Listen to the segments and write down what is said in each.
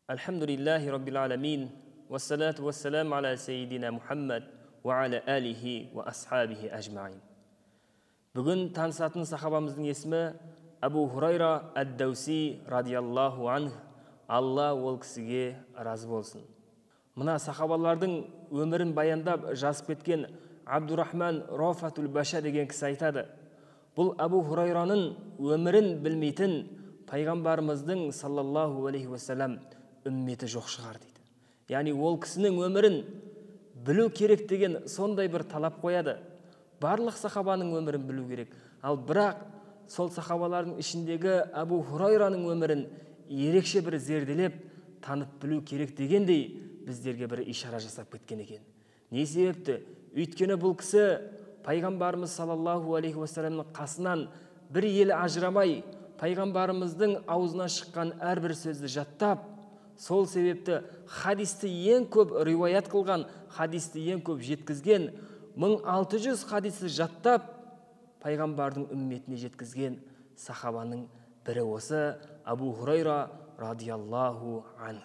Альхамдулиллахи раббил аламин, вассалату вассалам аля сейдина Мухаммад, ва аля алихи ва асхабихи ажмаин. Бүгін танысатын сахабамыздың есімі Һурайра Әд-Дәуси радиаллаху анх, Алла ол кісіге разы болсын. Мына сахабалардың өмірін баяндап жазып кеткен Абдуррахман Рофатул Башаның деген кісі айтады. Бұл Һурайраның өмірін білмейтін Пайғамбарымыздың саллаллаху алейхи вассалам үмметі жоқ шығар дейді. Яғни ол кісінің өмірін білу керек деген сондай бір талап қояды. Барлық сахабаның өмірін білу керек. Ал бірақ сол сахабалардың ішіндегі Һурайраның өмірін ерекше бір зерделеп танып білу керек дегендей біздерге бір ишара жасап кеткен екен. Не себепті? Өйткені бұл кісі Пайғамбарымыз саллаллаху алейхи вассаламның қасынан бір елі ажырамай, Пайғамбарымыздың аузынан шыққан әрбір сөзді жаттап, сол себепті хадисті ең көп риуаят қылған, хадисті ең көп жеткізген, 1600 хадисті жаттап, Пайғамбардың үмметіне жеткізген сахабаның бірі осы Һурайра радиаллаху анх.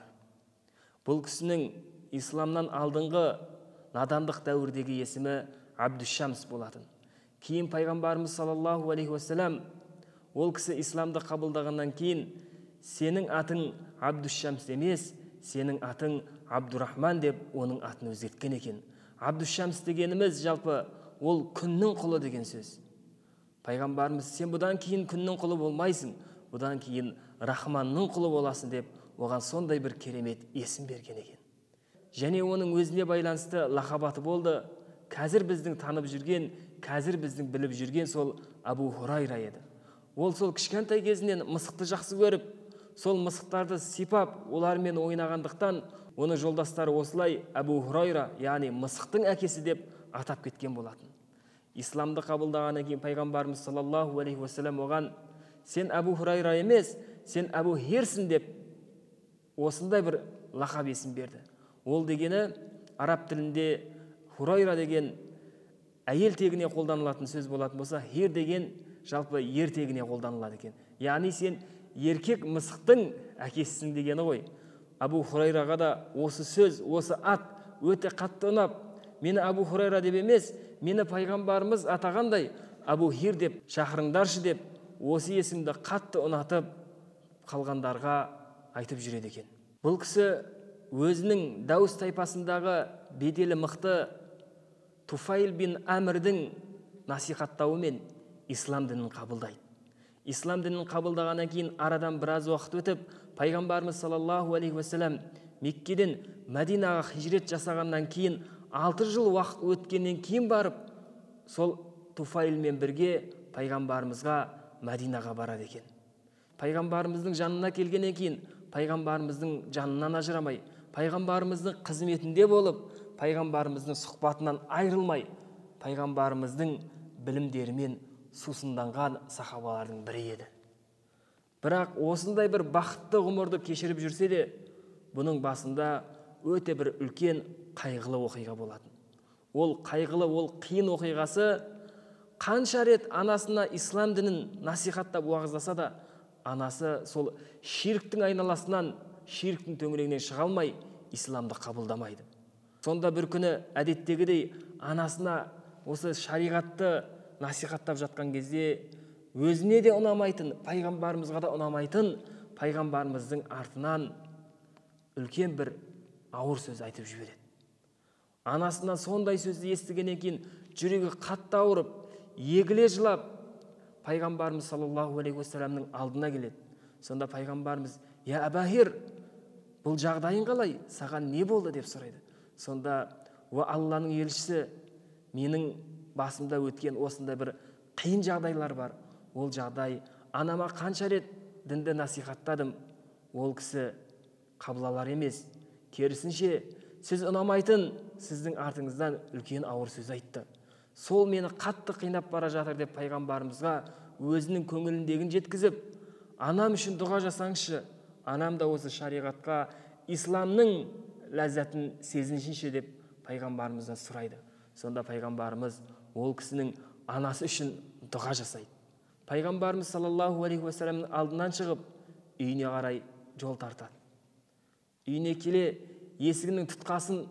Бұл кісінің исламнан алдыңғы надандық дәуірдегі есімі Абдушамс болатын. Кейін Пайғамбарымыз саллаллаху алейхи вассалам ол кісі исламды қабылдағаннан кейін сенің атың Абдушамс емес, сенің атың Абдуррахман деп оның атын өзгерткен екен. Абдушамс дегеніміз жалпы ол күннің құлы деген сөз. Пайғамбарымыз сен бұдан кейін күннің құлы болмайсың, бұдан кейін Рахманның құлы боласың деп оған сондай бір керемет есім берген екен. Және оның өзіне байланысты лақабаты болды. Қазір біздің танып жүрген, қазір біздің біліп жүрген сол Һурайра еді. Ол сол кішкентай кезінен мысықты жақсы көріп, сол мысықтарды сипап, олармен ойнағандықтан оны жолдастары осылай Һурайра, яғни мысықтың әкесі деп атап кеткен болатын. Исламды қабылдағаннан кейін Пайғамбарымыз саллаллаху алейхи вассалам оған сен Һурайра емес, сен Хирсің деп осындай бір лақап есім берді. Ол дегені араб тілінде Һурайра деген әйел тегіне қолданылатын сөз болатын болса, Хир деген жалпы ер тегіне қолданылады екен. Яғни сен еркек мысықтың әкесісің дегені ғой. Һурайраға да осы сөз, осы ат өте қатты ұнап, мені Һурайра деп емес, мені Пайғамбарымыз атағандай Хир деп шақырыңдаршы деп, осы есімді қатты ұнатып қалғандарға айтып жүреді екен. Бұл кісі өзінің Дәус тайпасындағы беделі мықты Туфайл бин Әмірдің насихаттауымен ислам дінін қабылдайды. Ислам дінін қабылдағаннан кейін арадан біраз уақыт өтіп, Пайғамбарымыз саллаллаху алейхи вассалам Меккеден Мәдинаға хижрет жасағаннан кейін 6 жыл уақыт өткеннен кейін барып, сол Туфайлмен бірге Пайғамбарымызға Мәдинаға барады екен. Пайғамбарымыздың жанына келгеннен кейін Пайғамбарымыздың жанынан ажырамай, Пайғамбарымыздың қызметінде болып, Пайғамбарымыздың сұхбатынан айрылмай, Пайғамбарымыздың білімдерімен сусынданған сахабалардың бірі еді. Бірақ осындай бір бақытты ғұмырды кешіріп жүрсе де, бұның басында өте бір үлкен қайғылы оқиға болатын. Ол қайғылы, ол қиын оқиғасы қанша рет анасына ислам дінін насихаттап уағыздаса да, анасы сол ширктің айналасынан, ширктің төңірегінен шыға алмай, исламды қабылдамайды. Сонда бір күні әдеттегідей анасына осы шариғатты насихаттап жатқан кезде өзіне де ұнамайтын, Пайғамбарымызға да ұнамайтын, Пайғамбарымыздың артынан үлкен бір ауыр сөз айтып жібереді. Анасынан сондай сөзді естігеннен кейін жүрегі қатты ауырып, егіле жылап, Пайғамбарымыз саллаллаху алейхи вассаламның алдына келеді. Сонда Пайғамбарымыз: «Я Хир, бұл жағдайың қалай? Саған не болды?» деп сұрайды. Сонда: «Уа Алланың елшісі, менің басымда өткен осындай бір қиын жағдайлар бар. Ол жағдай, анама қанша рет дінді насихаттадым, ол кісі қабылалар емес. Керісінше, сіз ұнамайтын, сіздің артыңыздан үлкен ауыр сөз айтты. Сол мені қатты қинап бара жатыр» деп Пайғамбарымызға өзінің көңіліндегін жеткізіп, анам үшін дұға жасаңызшы, анам да осы шариғатқа, исламның ләззатын сезіншінші деп Пайғамбарымыздан сұрайды. Сонда Пайғамбарымыз ол кісінің анасы үшін дұға жасайды. Пайғамбарымыз саллаллаху алейхи вассаламның алдынан шығып, үйіне қарай жол тартады. Үйіне келе есігінің тұтқасын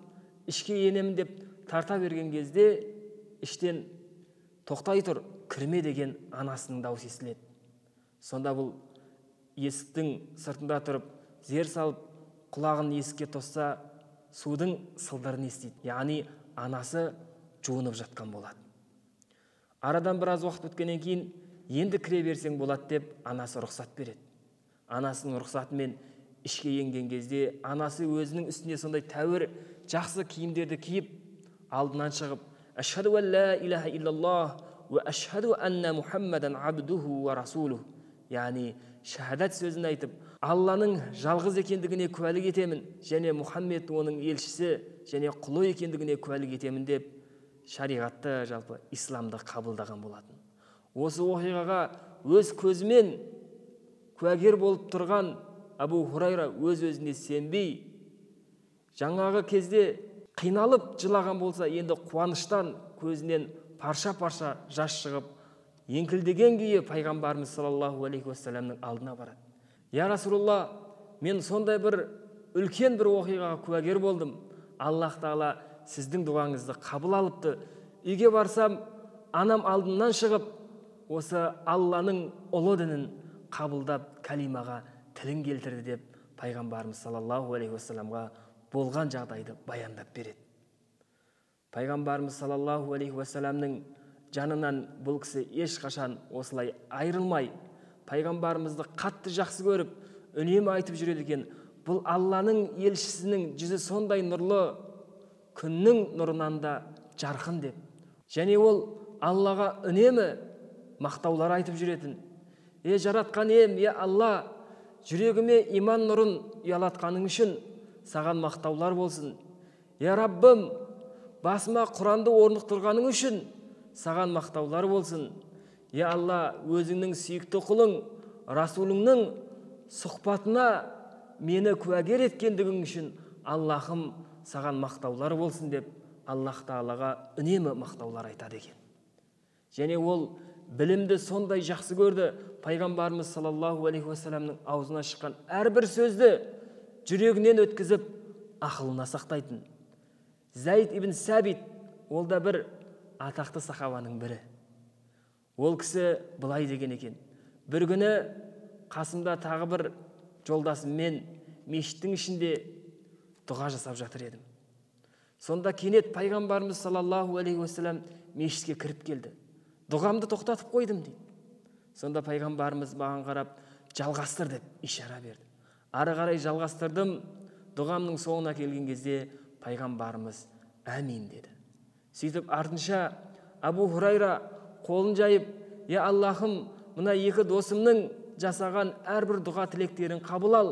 ішке енемін деп тарта берген кезде іштен тоқтай тұр, кірме деген анасының даусы естіледі. Сонда бұл есіктің сыртында тұрып, зер салып, құлағын есікке тосса, судың сылдырын естиді. Яғни анасы жуынып жатқан болады. Арадан біраз уақыт өткеннен кейін енді кіре берсең болады деп анасы рұқсат береді. Анасының рұқсатымен ішке енген кезде анасы өзінің үстіне сондай тәуір жақсы киімдерді киіп, алдынан шығып, «Ашхаду ан ла илаха иллаллах ва ашхаду анна Мухаммадан абдуху ва расулух». Яғни шахадат сөзін айтып, Алланың жалғыз екендігіне куәлік етемін, және Мұхаммед оның елшісі және құлы екендігіне куәлік етемін деп шариғатты, жалпы исламды қабылдаған болатын. Осы оқиғаға өз көзімен куәгер болып тұрған Абу Һурайра өз-өзіне сенбей, жаңағы кезде қиналып жылаған болса, енді қуаныштан көзінен парша-парша жас шығып, еңкілдеген күйі Пайғамбарымыз саллаллаху алейхи уассаламның алдына барады. Я Расулулла, мен сондай бір үлкен бір оқиғаға куәгер болдым. Аллах Тағала сіздің дұғаңызды қабыл алыпты. Үйге барсам, анам алдымнан шығып, осы Алланың ұлы дінін қабылдап, калимаға тілін келтірді деп Пайғамбарымыз саллаллаху алейхи уассаламға болған жағдайды баяндап береді. Пайғамбарымыз саллаллаху алейхи уассаламның жанынан бұл кісі ешқашан осылай айрылмай, Пайғамбарымызды қатты жақсы көріп, үнемі айтып жүреді екен. Бұл Алланың елшісінің жүзі сондай нұрлы, күннің нұрынан да жарқын деп. Және ол Аллаға үнемі мақтаулар айтып жүретін. Жаратқан ем, Алла, жүрегіме иман нұрын ұялатқаның үшін саған мақтаулар болсын. Раббым, басыма Құранды орнықтырғаның үшін саған мақтаулар болсын. Алла, өзіңнің сүйікті құлың, Расулыңның сұхбатына мені куәгер еткендігің үшін Аллахым саған мақтаулар болсын деп Аллах Тағалаға үнемі мақтаулар айтады екен. Және ол білімді сондай жақсы көрді. Пайғамбарымыз саллаллаху алейхи уассаламның аузынан шыққан әрбір сөзді жүрегінен өткізіп, ақылына сақтайтын. Зайд ибн Сәбит, ол да бір атақты сахабаның бірі. Ол кісі былай деген екен. Бір күні қасымда тағы бір жолдасыммен мешіттің ішінде дұға жасап жатыр едім. Сонда кенет Пайғамбарымыз саллаллаху алейхи уассалам мешітке кіріп келді. Дұғамды тоқтатып қойдым дейді. Сонда Пайғамбарымыз маған қарап, жалғастыр деп ишара берді. Ары қарай жалғастырдым. Дұғамның соңына келген кезде Пайғамбарымыз әмин деді. Сөйтіп артынша Абу Һурайра қолын жайып, Аллахым, мына екі досымның жасаған әрбір дұға тілектерін қабыл ал,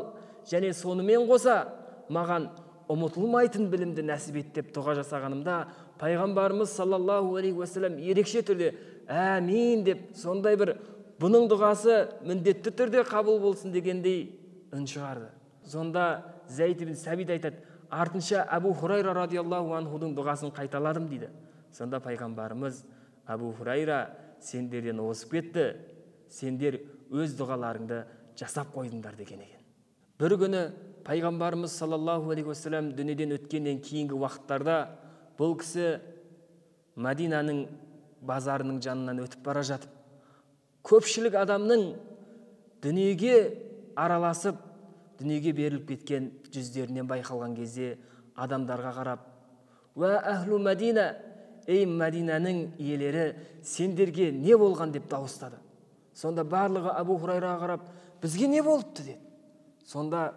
және сонымен қоса маған ұмытылмайтын білімді нәсіп ет деп дұға жасағанымда, Пайғамбарымыз саллаллаху алейхи уассалам ерекше түрде әмин деп, сондай бір бұның дұғасы міндетті түрде қабыл болсын дегендей үн шығарды. Сонда Зайд ибн Сәбит айтады, артынша Абу Һурайра радиаллаху анхудың дұғасын қайталадым дейді. Сонда Пайғамбарымыз, Абу Һурайра, сендерден озып кетті, сендер өз дұғаларыңды жасап қойдыңдар деген екен. Бір күні Пайғамбарымыз саллаллаху алейхи уассалам дүниеден өткеннен кейінгі уақыттарда бұл кісі Мәдинаның базарының жанынан өтіп бара жатып, көпшілік адамның дүниеге араласып, дүниеге беріліп кеткен жүздерінен байқалған кезде адамдарға қарап, «Уә әхлу Мәдина, ей Мәдинаның иелері, сендерге не болған?» деп дауыстады. Сонда барлығы Абу Һурайраға қарап, «Бізге не болыпты?» деді. Сонда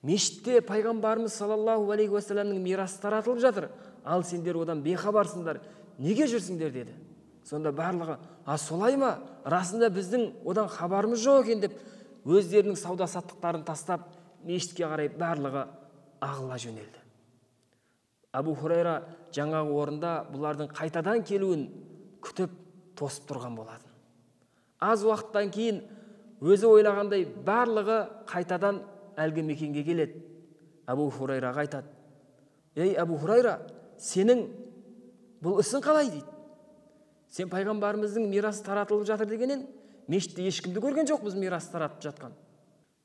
мешітте Пайғамбарымыз саллаллаху алейхи уассаламның мирасы таратылып жатыр, ал сендер одан бейхабарсыңдар, неге жүрсіңдер деді. Сонда барлығы, солай ма? Расында біздің одан хабарымыз жоқ екен деп, өздерінің сауда саттықтарын тастап, мешітке қарай барлығы ағыла жөнелді. Абу Һурайра жаңағы орында бұлардың қайтадан келуін күтіп тосып тұрған болатын. Аз уақыттан кейін өзі ойлағандай барлығы қайтадан әлгі мекенге келеді. Абу Һурайраға айтады, «Ей Абу Һурайра, сенің бұл ісің қалай?» дейді. «Сен Пайғамбарымыздың мирасы таратылып жатыр дегенен, мешітте ешкімді көрген жоқпыз мирасы таратып жатқан».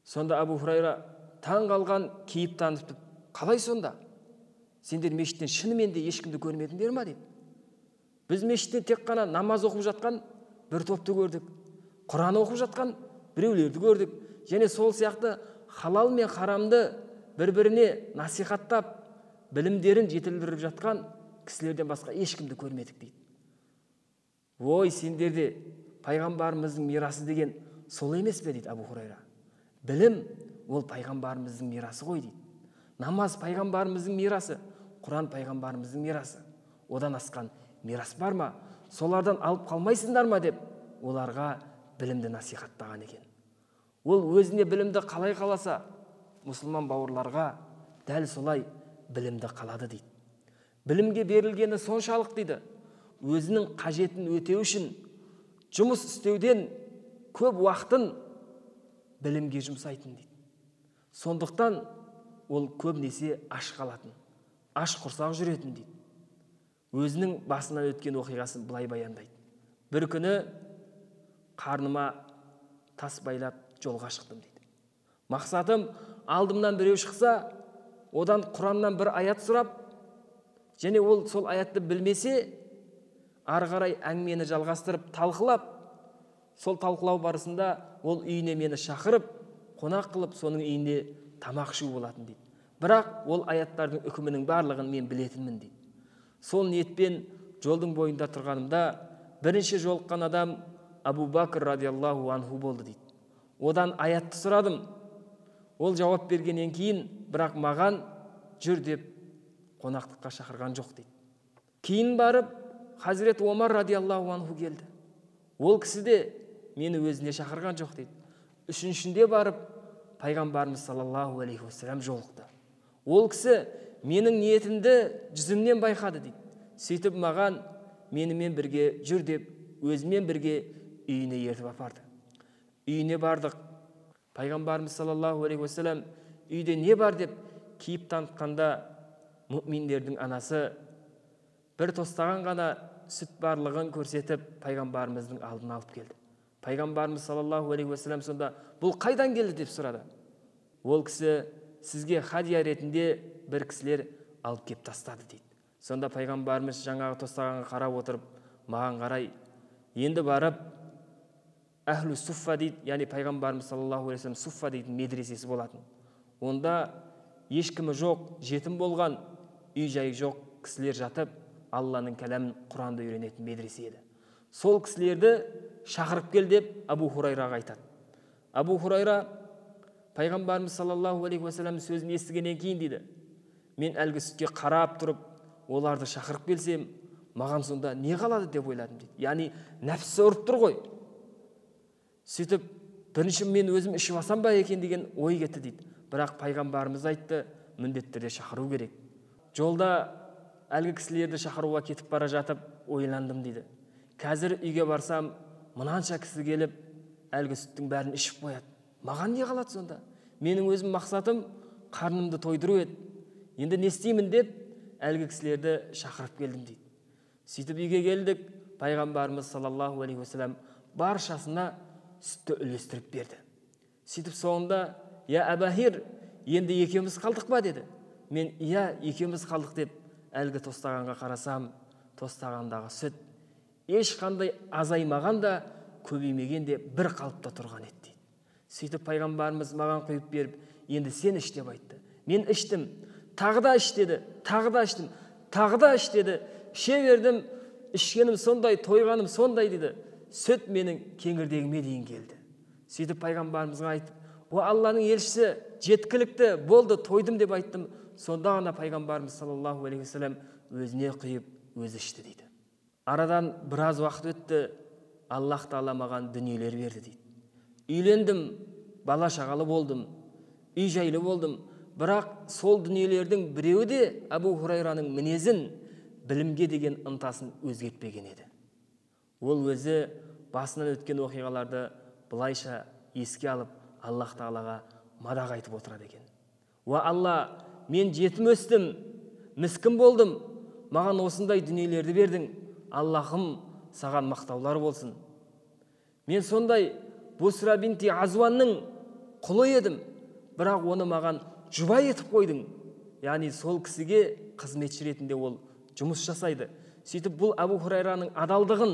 Сонда Абу Һурайра, таң қалған, кейіп танытып, қалай сонда? Сендер мешіттен шынымен де ешкімді көрмедіңдер ма дейді. Біз мешіттен тек қана намаз оқып жатқан бір топты көрдік. Құран оқып жатқан біреулерді көрдік. Және сол сияқты халал мен харамды бір-біріне насихаттап, білімдерін жетілдіріп жатқан кісілерден басқа ешкімді көрмедік дейді. Ой, сендерде пайғамбарымыздың мирасы деген сол емес пе дейді Абу Һурайра. Білім ол пайғамбарымыздың мирасы ғой дейді. Намаз пайғамбарымыздың мирасы, Құран пайғамбарымыздың мирасы. Одан асқан мирас бар ма? Солардан алып қалмайсыңдар ма деп оларға білімді насихаттаған екен. Ол өзіне білімді қалай қаласа, мұсылман бауырларға дәл солай білімді қалады дейді. Білімге берілгені соншалық дейді, өзінің қажетін өтеу үшін жұмыс істеуден көп уақытын білімге жұмсайтын дейді. Сондықтан ол көбінесе аш қалатын, аш құрсақ жүретін дейді. Өзінің басынан өткен оқиғасын былай баяндайды. Бір күні қарныма тас байлап жолға шықтым дейді. Мақсатым, алдымнан біреу шықса, одан Құраннан бір аят сұрап, және ол сол аятты білмесе, ары қарай әңгімені жалғастырып, талқылап, сол талқылау барысында ол үйіне мені шақырып, қонақ қылып, соның үйінде тамақ ішу болатын дейді. Бірақ ол аяттардың үкімінің барлығын мен білетінмін дейді. Сол ниетпен жолдың бойында тұрғанымда бірінші жолыққан адам Абу Бакр радиаллаху анху болды дейді. Одан аятты сұрадым. Ол жауап бергеннен кейін, бірақ маған жүр деп қонақтыққа шақырған жоқ дейді. Кейін барып Хазірет Омар радиаллаху анху келді. Ол кісі де мені өзіне шақырған жоқ дейді. Үшіншінде барып Пайғамбарымыз саллаллаху алейхи уассалам жолықты. Ол кісі менің ниетімді жүзімнен байқады дейді. Сөйтіп маған менімен бірге жүр деп өзімен бірге үйіне ертіп апарды. Үйіне бардық. Пайғамбарымыз саллаллаху алейхи уассалам үйде не бар деп кейіп танытқанда, мүминдердің анасы бір тостаған ғана сүт барлығын көрсетіп пайғамбарымыздың алдына алып келді. Пайғамбарымыз саллаллаху алейхи уассалам сонда бұл қайдан келді деп сұрады. Ол кісі сізге хадия ретінде бір кісілер алып кеп тастады дейді. Сонда пайғамбарымыз жаңағы тостағанға қарап отырып, маған қарай, енді барып әхлу суффа дейді, яғни пайғамбарымыз саллаллаху алейхи уассалам суффа дейтін медресесі болатын. Онда ешкімі жоқ, жетім болған, үй жайы жоқ кісілер жатып, Алланың кәләмін, Құранды үйренетін медресе еді. Сол кісілерді шақырып кел деп Абу Һурайраға айтады. Абу Һурайра пайғамбарымыз саллаллаху алейхи уассалам сөзін естігеннен кейін дейді, мен әлгі сүтке қарап тұрып, оларды шақырып келсем, маған сонда не қалады деп ойладым дейді. Яғни нәпсі ұрып тұр ғой. Сөйтіп, бірінші мен өзім ішіп алсам ба екен деген ой кетті дейді. Бірақ пайғамбарымыз айтты, міндетті түрде шақыру керек. Жолда әлгі кісілерді шақыруға кетіп бара жатып ойландым дейді. Қазір үйге барсам, мынанша кісі келіп, әлгі сүттің бәрін ішіп қояды. Маған не қалады сонда? Менің өзім мақсатым қарнымды тойдыру еді. Енді не істеймін деп, әлгі кісілерді шақырып келдім дейді. Сөйтіп үйге келдік, пайғамбарымыз саллаллаху алейхи уассалам баршасына сүтті үлестіріп берді. Сөйтіп соңында, я Әбахир, енді екеуміз қалдық па деді. Мен, я, екеуміз қалдық деп, әлгі тостағанға қарасам, тостағандағы сүт ешқандай азаймаған да, көбеймеген де бір қалыпта тұрған еді дейді. Сөйтіп пайғамбарымыз маған құйып беріп, енді сен іш деп айтты. Мен іштім, тағы да іш деді, тағы да іштім, тағы да іш деді. Іше бердім, ішкенім сондай, тойғаным сондай деді. Сүт менің кеңірдегіме дейін келді. Сөйтіп пайғамбарымызға айтып, о Алланың елшісі, жеткілікті, болды, тойдым деп айттым. Сонда ғана пайғамбарымыз саллаллаху алейхи уассалам өзіне құйып, өзі ішті дейді. Арадан біраз уақыт өтті, Аллах Тағала маған дүниелер берді дейді. Үйлендім, бала шағалы болдым, үй жайлы болдым. Бірақ сол дүниелердің біреуі де Абу Һурайраның мінезін, білімге деген ынтасын өзгертпеген еді. Ол өзі басынан өткен оқиғаларды былайша еске алып, Аллах Тағалаға мадақ айтып отырады екен. Уа Алла, мен жетім өстім, міскін болдым, маған осындай дүниелерді бердің, Аллахым саған мақтаулар болсын. Мен сондай Бусра бинти Азванның құлы едім, бірақ оны маған жұбай етіп қойдың. Яғни сол кісіге қызметші ретінде ол жұмыс жасайды. Сөйтіп бұл Абу Һурайраның адалдығын,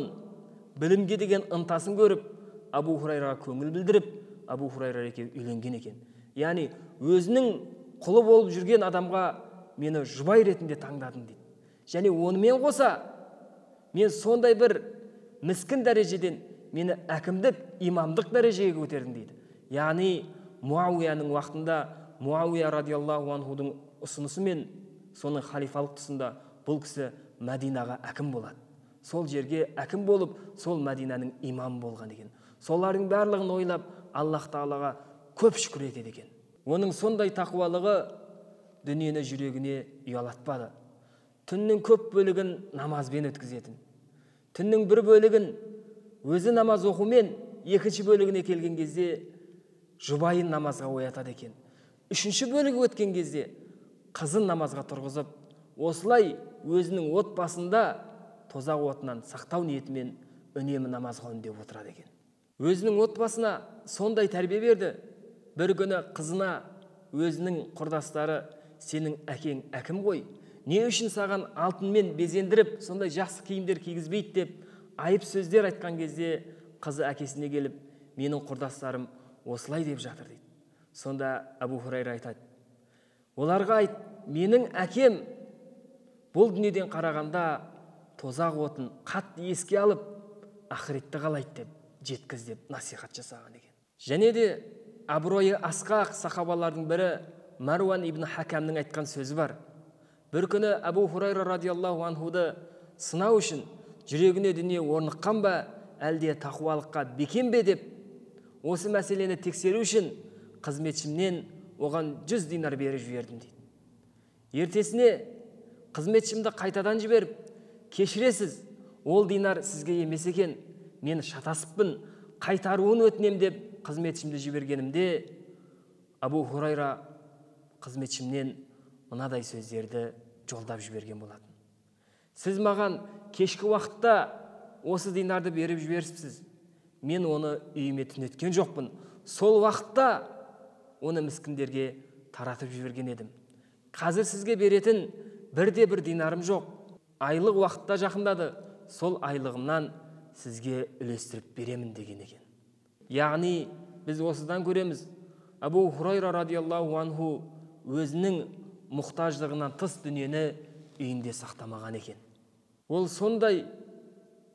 білімге деген ынтасын көріп, Абу Һурайраға көңіл білдіріп, Абу Һурайра екеуі үйленген екен. Яғни өзінің құлы болып жүрген адамға мені жұбай ретінде таңдадың дейді. Және онымен қоса мен сондай бір міскін дәрежеден мені әкімдік, имамдық дәрежеге көтердің дейді. Яғни Муауияның уақытында Муауия радиаллаху анхудың ұсынысымен соның халифалық тұсында бұл кісі Мәдинаға әкім болады. Сол жерге әкім болып, сол Мәдинаның имамы болған екен. Солардың барлығын ойлап, Аллах Тағалаға көп шүкір етеді екен. Оның сондай тақуалығы дүниені жүрегіне ұялатпады. Түннің көп бөлігін намазбен өткізетін. Түннің бір бөлігін өзі намаз оқумен, екінші бөлігіне келген кезде жұбайын намазға оятады екен. Үшінші бөлігі өткен кезде қызын намазға тұрғызып, осылай өзінің отбасында тозақ отынан сақтау ниетімен үнемі намазға үндеп отырады екен. Өзінің отбасына сондай тәрбие берді. Бір күні қызына өзінің құрдастары, сенің әкең әкім ғой, не үшін саған алтынмен безендіріп, сондай жақсы киімдер кигізбейді деп айып сөздер айтқан кезде, қызы әкесіне келіп, менің құрдастарым осылай деп жатыр дейді. Сонда Абу Һурайра айтады, оларға айт, менің әкем бұл дүниеден қарағанда тозақ отын қатты еске алып, ақыретті қалайды деп жеткіз деп насихат жасаған екен. Және де абыройы асқақ сахабалардың бірі Маруан ибн Хакамның айтқан сөзі бар. Бір күні Абу Һурайра радиаллаху анхуды сынау үшін жүрегіне дүние орныққан ба, әлде тақуалыққа бекем бе деп, осы мәселені тексеру үшін қызметшімнен оған 100 динар беріп жібердім дейді. Ертесіне қызметшімді қайтадан жіберіп, кешіресіз, ол динар сізге емес екен, мен шатасыппын, қайтаруын өтінем деп қызметшімді жібергенімде, Абу Һурайра қызметшімнен мынадай сөздерді жолдап жіберген болатын. Сіз маған кешкі уақытта осы динарды беріп жіберіпсіз. Мен оны үйіме түнеткен жоқпын. Сол уақытта оны міскіндерге таратып жіберген едім. Қазір сізге беретін бір динарым жоқ. Айлық уақытта жақындады. Сол айлығымнан сізге үлестіріп беремін деген екен. Яғни біз осыдан көреміз, Абу Һурайра радиаллаху анху өзінің мұқтаждығынан тыс дүниені үйінде сақтамаған екен. Ол сондай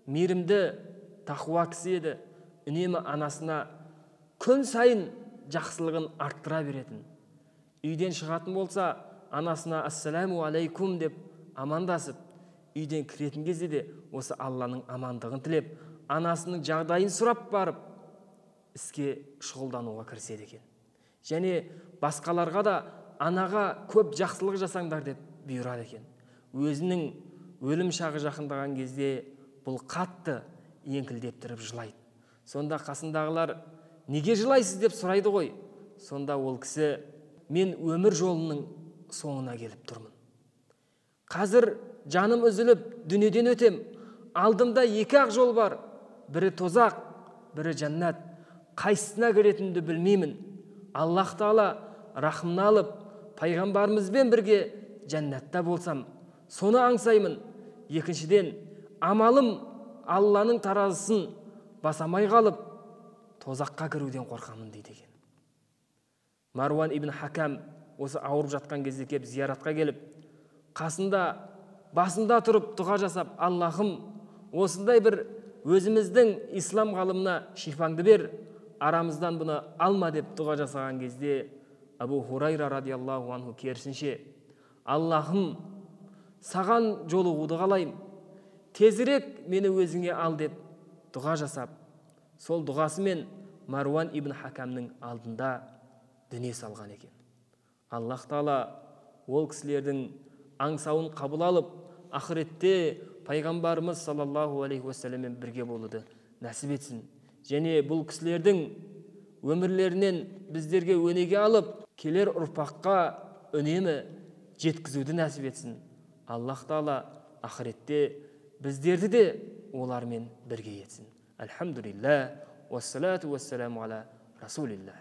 мейірімді, тақуа кісі еді. Үнемі анасына күн сайын жақсылығын арттыра беретін. Үйден шығатын болса, анасына ассаламу алейкум деп амандасып, үйден кіретін кезде де осы Алланың амандығын тілеп, анасының жағдайын сұрап барып, іске шұғылдануға кіріседі екен. Және басқаларға да анаға көп жақсылық жасаңдар деп бұйырады екен. Өзінің өлім шағы жақындаған кезде бұл қатты еңкілдеп тұрып жылайды. Сонда қасындағылар, неге жылайсыз деп сұрайды ғой. Сонда ол кісі, мен өмір жолының соңына келіп тұрмын. Қазір жаным үзіліп дүниеден өтем. Алдымда 2 жол бар. Бірі тозақ, бірі жәннат. Қайсысына кіретінімді білмеймін. Аллах Тағала рахымын алып, пайғамбарымызбен бірге жәннатта болсам, соны аңсаймын. Екіншіден, амалым Алланың таразысын басамай қалып, тозаққа кіруден қорқамын дейді екен. Маруан ибн Хакам осы ауырып жатқан кезде кеп зияратқа келіп, қасында басында тұрып дұға жасап, Аллахым, осындай бір өзіміздің ислам ғалымына шифаңды бер, арамыздан бұны алма деп дұға жасаған кезде, Абу Һурайра радиаллаху анху керісінше, Аллахым, саған жолығуды қалайым, тезірек мені өзіңе ал деп дұға жасап, сол дұғасымен Маруан ибн Хакамның алдында дүние салған екен. Аллах Тағала ол кісілердің аңсауын қабыл алып, ақыретте пайғамбарымыз саллаллаху алейхи уассаламмен бірге болуды нәсіп етсін. Және бұл кісілердің өмірлерінен біздерге өнеге алып, келер ұрпаққа үнемі жеткізуді нәсіп етсін. Аллах Тағала ақыретте біздерді де олармен бірге етсін. Әлхамдулиллах, уассалату уассаламу аля расулиллах.